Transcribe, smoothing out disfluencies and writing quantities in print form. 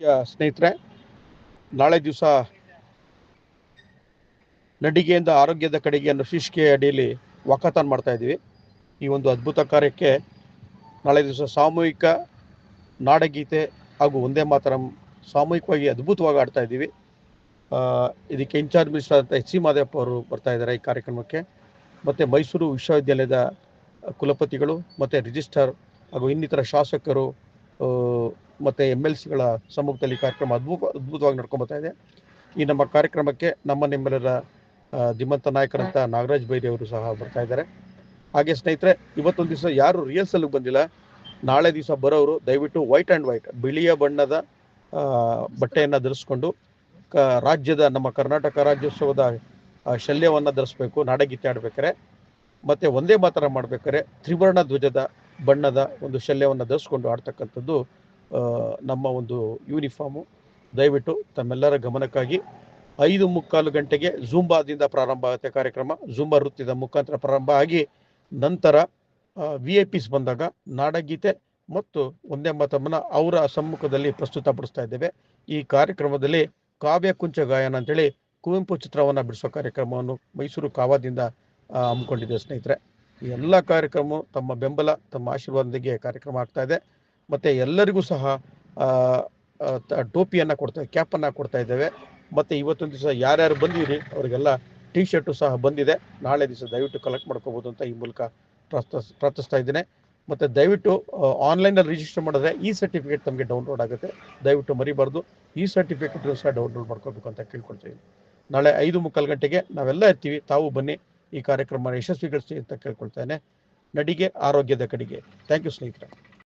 ಸ್ನೇಹಿತರೆ, ನಾಳೆ ದಿವಸ ನಡಿಗೆಯಿಂದ ಆರೋಗ್ಯದ ಕಡೆಗೆ ಅನ್ನೋ ಶೀರ್ಷಿಕೆ ಅಡಿಯಲ್ಲಿ ವಾಕಥಾನ್ ಮಾಡ್ತಾ ಇದ್ದೀವಿ. ಈ ಒಂದು ಅದ್ಭುತ ಕಾರ್ಯಕ್ಕೆ ನಾಳೆ ದಿವಸ ಸಾಮೂಹಿಕ ನಾಡಗೀತೆ ಹಾಗೂ ಒಂದೇ ಮಾತರಂ ಸಾಮೂಹಿಕವಾಗಿ ಅದ್ಭುತವಾಗಿ ಆಡ್ತಾ ಇದ್ದೀವಿ. ಇದಕ್ಕೆ ಇನ್ಚಾರ್ಜ್ ಮಿನಿಸ್ಟರ್ ಅಂತ ಎಚ್ ಸಿ ಮಾದೇವಪ್ಪ ಅವರು ಬರ್ತಾ ಇದ್ದಾರೆ ಈ ಕಾರ್ಯಕ್ರಮಕ್ಕೆ. ಮತ್ತು ಮೈಸೂರು ವಿಶ್ವವಿದ್ಯಾಲಯದ ಕುಲಪತಿಗಳು ಮತ್ತು ರಿಜಿಸ್ಟ್ರಾರ್ ಹಾಗೂ ಇನ್ನಿತರ ಶಾಸಕರು ಮತ್ತು MLCಗಳ ಸಮ್ಮುಖದಲ್ಲಿ ಕಾರ್ಯಕ್ರಮ ಅದ್ಭುತವಾಗಿ ನಡ್ಕೊಂಡ್ಬರ್ತಾ ಇದೆ. ಈ ನಮ್ಮ ಕಾರ್ಯಕ್ರಮಕ್ಕೆ ನಿಮ್ಮೆಲ್ಲರ ಧೀಮಂತ ನಾಯಕರಂತ ನಾಗರಾಜ್ ಬೈರಿ ಅವರು ಸಹ ಬರ್ತಾ ಇದ್ದಾರೆ. ಹಾಗೆ ಸ್ನೇಹಿತರೆ, ಇವತ್ತೊಂದು ದಿವಸ ಯಾರು ರಿಹರ್ಸಲ್ಗೆ ಬಂದಿಲ್ಲ, ನಾಳೆ ದಿವಸ ಬರೋರು ದಯವಿಟ್ಟು ವೈಟ್ ಆ್ಯಂಡ್ ವೈಟ್ ಬಿಳಿಯ ಬಣ್ಣದ ಬಟ್ಟೆಯನ್ನು ಧರಿಸ್ಕೊಂಡು ರಾಜ್ಯದ ನಮ್ಮ ಕರ್ನಾಟಕ ರಾಜ್ಯೋತ್ಸವದ ಶಲ್ಯವನ್ನು ಧರಿಸ್ಬೇಕು ನಾಡಗೀತೆ ಆಡ್ಬೇಕಾರೆ. ಮತ್ತು ಒಂದೇ ಮಾತರ ಮಾಡ್ಬೇಕಾದ್ರೆ ತ್ರಿವರ್ಣ ಧ್ವಜದ ಬಣ್ಣದ ಒಂದು ಶಲ್ಯವನ್ನು ಧರಿಸ್ಕೊಂಡು ಆಡ್ತಕ್ಕಂಥದ್ದು ನಮ್ಮ ಒಂದು ಯೂನಿಫಾರ್ಮು. ದಯವಿಟ್ಟು ತಮ್ಮೆಲ್ಲರ ಗಮನಕ್ಕಾಗಿ 5:45 ಗಂಟೆಗೆ ಝೂಂಬಾದಿಂದ ಪ್ರಾರಂಭ ಆಗುತ್ತೆ ಕಾರ್ಯಕ್ರಮ. ಝೂಂಬಾ ನೃತ್ಯದ ಮುಖಾಂತರ ಪ್ರಾರಂಭ ಆಗಿ ನಂತರ VIPs ಬಂದಾಗ ನಾಡಗೀತೆ ಮತ್ತು ಒಂದೇ ಮಾತಮ್ಮನ ಅವರ ಸಮ್ಮುಖದಲ್ಲಿ ಪ್ರಸ್ತುತಪಡಿಸ್ತಾ ಇದ್ದೇವೆ. ಈ ಕಾರ್ಯಕ್ರಮದಲ್ಲಿ ಕಾವ್ಯ ಕುಂಚ ಗಾಯನ ಅಂತೇಳಿ ಕುವೆಂಪು ಚಿತ್ರವನ್ನು ಬಿಡಿಸೋ ಕಾರ್ಯಕ್ರಮವನ್ನು ಮೈಸೂರು ಕಾವಾದಿಂದ ಹಮ್ಮಿಕೊಂಡಿದ್ದೇವೆ ಸ್ನೇಹಿತರೆ. ಈ ಎಲ್ಲ ಕಾರ್ಯಕ್ರಮ ತಮ್ಮ ಬೆಂಬಲ ತಮ್ಮ ಆಶೀರ್ವಾದದೊಂದಿಗೆ ಕಾರ್ಯಕ್ರಮ ಆಗ್ತಾ ಇದೆ. ಮತ್ತು ಎಲ್ಲರಿಗೂ ಸಹ ಟೋಪಿಯನ್ನು ಕ್ಯಾಪನ್ನು ಕೊಡ್ತಾ ಇದ್ದೇವೆ. ಮತ್ತು ಇವತ್ತೊಂದು ದಿವಸ ಯಾರ್ಯಾರು ಬಂದಿರಿ ಅವರಿಗೆಲ್ಲ ಟಿ ಶರ್ಟು ಸಹ ಬಂದಿದೆ. ನಾಳೆ ದಿವಸ ದಯವಿಟ್ಟು ಕಲೆಕ್ಟ್ ಮಾಡ್ಕೋಬೋದು ಅಂತ ಈ ಮೂಲಕ ಪ್ರಾರ್ಥಿಸ್ತಾ ಇದ್ದೇನೆ. ಮತ್ತು ದಯವಿಟ್ಟು ಆನ್ಲೈನಲ್ಲಿ ರಿಜಿಸ್ಟರ್ ಮಾಡಿದ್ರೆ ಈ ಸರ್ಟಿಫಿಕೇಟ್ ತಮಗೆ ಡೌನ್ಲೋಡ್ ಆಗುತ್ತೆ. ದಯವಿಟ್ಟು ಮರಿಬಾರ್ದು, ಈ ಸರ್ಟಿಫಿಕೇಟ್ ಸಹ ಡೌನ್ಲೋಡ್ ಮಾಡ್ಕೋಬೇಕು ಅಂತ ಕೇಳ್ಕೊಳ್ತೀವಿ. ನಾಳೆ 5:45 ಗಂಟೆಗೆ ನಾವೆಲ್ಲ ಇರ್ತೀವಿ, ತಾವು ಬನ್ನಿ, ಈ ಕಾರ್ಯಕ್ರಮ ಯಶಸ್ವಿಗೊಳಿಸಿ ಅಂತ ಕೇಳ್ಕೊಳ್ತೇನೆ. ನಡಿಗೆ ಆರೋಗ್ಯದ ಕಡೆಗೆ. ಥ್ಯಾಂಕ್ ಯು ಸ್ನೇಹಿತರೆ.